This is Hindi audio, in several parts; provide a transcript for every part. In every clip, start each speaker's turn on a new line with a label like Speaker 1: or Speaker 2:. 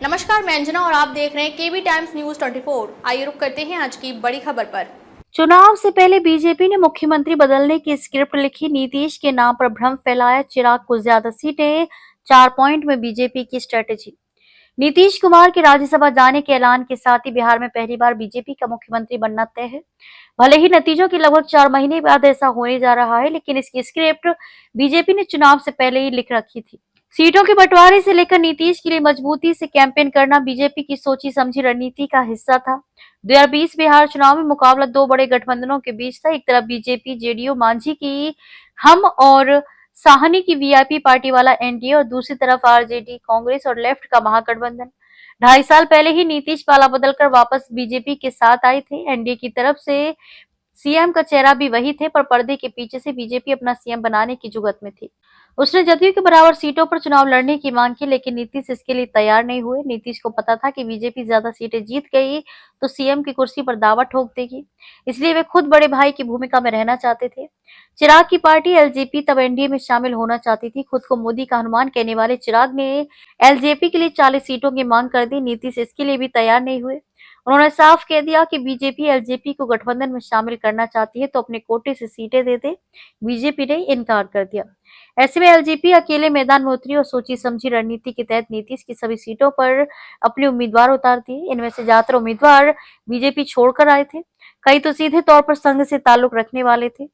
Speaker 1: नमस्कार, मैं अंजना और आप देख रहे हैं केबी टाइम्स न्यूज 24। आइए रुक करते हैं आज की बड़ी खबर पर।
Speaker 2: चुनाव से पहले बीजेपी ने मुख्यमंत्री बदलने की स्क्रिप्ट लिखी, नीतीश के नाम पर भ्रम फैलाया, चिराग को ज्यादा सीटें, 4 पॉइंट में बीजेपी की स्ट्रेटेजी। नीतीश कुमार के राज्यसभा जाने के ऐलान के साथ ही बिहार में पहली बार बीजेपी का मुख्यमंत्री बनना तय है। भले ही नतीजों के लगभग 4 महीने बाद ऐसा होने जा रहा है, लेकिन इसकी स्क्रिप्ट बीजेपी ने चुनाव से पहले ही लिख रखी थी। सीटों के बंटवारे से लेकर नीतीश के लिए मजबूती से कैंपेन करना बीजेपी की सोची समझी रणनीति का हिस्सा था। 2020 बिहार चुनाव में मुकाबला दो बड़े गठबंधनों के बीच था। एक तरफ बीजेपी जेडीयू मांझी की हम और साहनी की वीआईपी पार्टी वाला एनडीए और दूसरी तरफ आरजेडी कांग्रेस और लेफ्ट का महागठबंधन। 2.5 साल पहले ही नीतीश पाला बदलकर वापस बीजेपी के साथ आए थे। एनडीए की तरफ से सीएम का चेहरा भी वही थे, पर पर्दे के पीछे से बीजेपी अपना सीएम बनाने की जुगत में थी। उसने जदयू के बराबर सीटों पर चुनाव लड़ने की मांग की, लेकिन नीतीश इसके लिए तैयार नहीं हुए। नीतीश को पता था कि बीजेपी ज्यादा सीटें जीत गई तो सीएम की कुर्सी पर दावा ठोक देगी, इसलिए वे खुद बड़े भाई की भूमिका में रहना चाहते थे। चिराग की पार्टी एलजेपी तब एनडीए में शामिल होना चाहती थी। खुद को मोदी का हनुमान कहने वाले चिराग ने एलजेपी के लिए 40 सीटों की मांग कर दी। नीतीश इसके लिए भी तैयार नहीं हुए। उन्होंने साफ कह दिया कि बीजेपी एलजेपी को गठबंधन में शामिल करना चाहती है तो अपने कोटे से सीटें दे दे। बीजेपी ने इनकार कर दिया। ऐसे में एलजेपी अकेले मैदान में उतरी और सोची समझी रणनीति के तहत नीतीश की सभी सीटों पर अपने उम्मीदवार उतार दिए। इनमें से ज्यादातर उम्मीदवार बीजेपी छोड़कर आए थे, कई तो सीधे तौर पर संघ से ताल्लुक रखने वाले थे।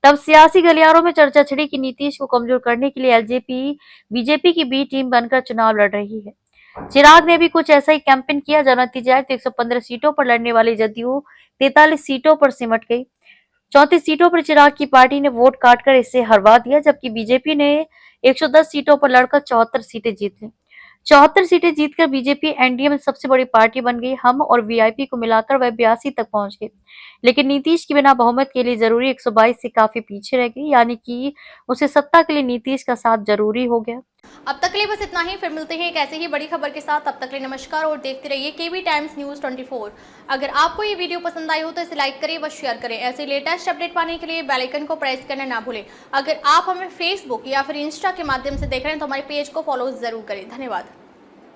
Speaker 2: तब सियासी गलियारों में चर्चा छिड़ी कि नीतीश को कमजोर करने के लिए एलजेपी बीजेपी की बी टीम बनकर चुनाव लड़ रही है। चिराग ने भी कुछ ऐसा ही कैंपेन किया। जब नतीजा आया तो 115 सीटों पर लड़ने वाली जदयू 43 सीटों पर सिमट गई। 34 सीटों पर चिराग की पार्टी ने वोट काटकर इसे हरवा दिया, जबकि बीजेपी ने 110 सीटों पर लड़कर 74 सीटें जीत ली। 74 सीटें जीतकर बीजेपी एनडीए में सबसे बड़ी पार्टी बन गई। हम और वीआईपी को मिलाकर वह 82 तक पहुंच गए, लेकिन नीतीश के बिना बहुमत के लिए जरूरी 122 से काफी पीछे रह गई, यानी कि उसे सत्ता के लिए नीतीश का साथ जरूरी हो गया।
Speaker 1: अब तक के लिए बस इतना ही। फिर मिलते हैं एक ऐसे ही बड़ी खबर के साथ। तब तक के लिए नमस्कार और देखते रहिए केबी टाइम्स न्यूज 24। अगर आपको ये वीडियो पसंद आई हो तो इसे लाइक करें व शेयर करें। ऐसे लेटेस्ट अपडेट पाने के लिए बेल आइकन को प्रेस करना ना भूलें। अगर आप हमें फेसबुक या फिर इंस्टा के माध्यम से देख रहे हैं तो हमारे पेज को फॉलो जरूर करें। धन्यवाद।